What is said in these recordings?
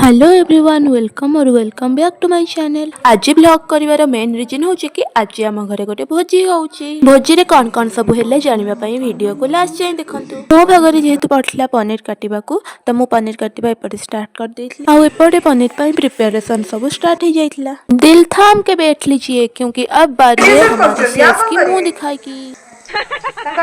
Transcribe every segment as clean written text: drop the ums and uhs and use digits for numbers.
Hello everyone welcome और welcome back to my channel. आज blog करिवार मेन रीजन होची कि आज आम घरे गोटे भोजी होची। भोजी रे कौन कौन सब हेले जानिबा पई वीडियो को लास्ट जाय देखंतु। मो भागरे जेहेतु पठला पनीर काटिबा को त मो पनीर काटिबा एपटे स्टार्ट कर देथली आ एपटे पनीर पई प्रिपरेशन सब स्टार्ट हो जाइतला। दिल थाम के बैठ लीजिए क्योंकि अब बारी है हमारे शेफ की मुंह दिखाई की।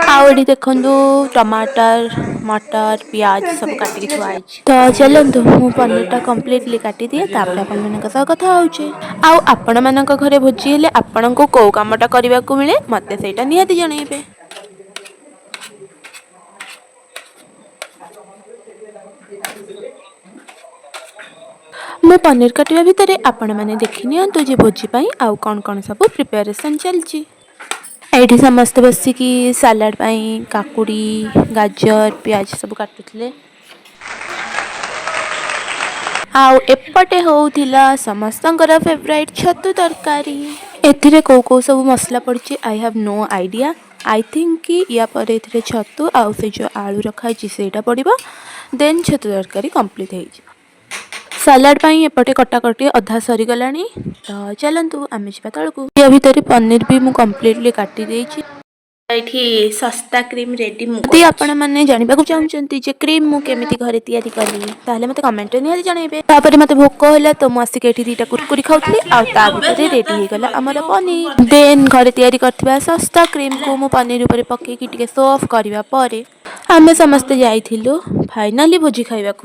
आउडी देखंदु टमाटर मटर प्याज सब काटिक थुआई तो चलंतु मु पनीरटा कंप्लीटली काटी दिए तापर आपण मानक सह कथा होचे। आउ आपण मानक घरे भोजी हेले आपण को को कामटा करबा को मिले मते सेटा निहाती जणैबे। मु पनीर काटिबा भितरे आपण माने देखि नियंतु जे भोजी पई आउ कोन कोन सब प्रिपरेशन चलची। एठी समस्त बसिकी सलाड पई काकुड़ी गाजर प्याज सब काटुथले। आउ एपटे होउथिला समस्तंकर फेवरेट छतु तरकारी। एथिरे को सब मसला पड़ची I have no idea. I think कि या पर एथिरे छतु आउ से जो आलू रखा छी सेटा पड़िबो देन छतु तरकारी कंप्लीट हेइ। सलाड पई एपटे कटाकटी अधा सरी गलानी तो चलंतु आमे छिपा तळकु। या भितरे पनीर भी मु कंप्लीटली काटी देइछि। एठी सस्ता क्रीम रेडी मु यदि आपण माने जानिबा को चाहउचंती जे क्रीम मु केमिति घरे तयारी कली ताले मते कमेंट रे निहाती जणाइबे। तापरे मते भोक होला तो मु आसी के एठी दीटा कुरकुरी खाउतली आ ता भितरे रेडी हे गला हमर पनीर। देन घरे तयारी करथिबा सस्ता क्रीम को मु पनीर ऊपर पके की टिके सर्व करबा परे आमे समस्त जाइथिलु फाइनली भोजी खाइबा को।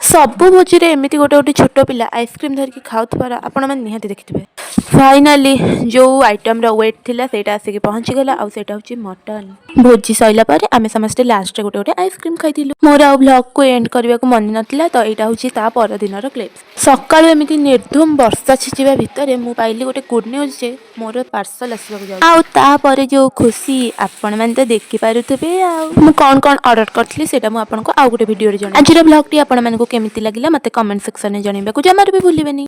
सबु भोजी रे एमिति गोटे गोटे छोट पिला आइसक्रीम धरकी खाउथबार आपण माने निहाती देखिथिबे। फाइनली जो आइटम रा वेट थिला सेटा आसी पहुंची गला आ सेटा होची मटन। भोजी सइला पारे आमे समस्त लास्ट रे गोटे गोटे आइसक्रीम खाइथिलु। मोर आ व्लॉग को एंड करबा को मन नथिला तो एटा होची ता पर दिन रो क्लिप। सकाळु एमिति निर्धुम वर्षा छिचिबा भितरे मु पाइली गोटे गुड न्यूज जे मोर पार्सल आसीबा को जाउ आ ता परे जो खुशी आपण माने तो देखि पारुथबे आ मु कोन कोन ऑर्डर करथली सेटा मु आपन को आ गोटे वीडियो रे जणा। आज रो व्लॉग टी आपण माने को केमिति लागिला मते कमेंट सेक्शन में जणाइबा को जमार भी भूलिबेनी।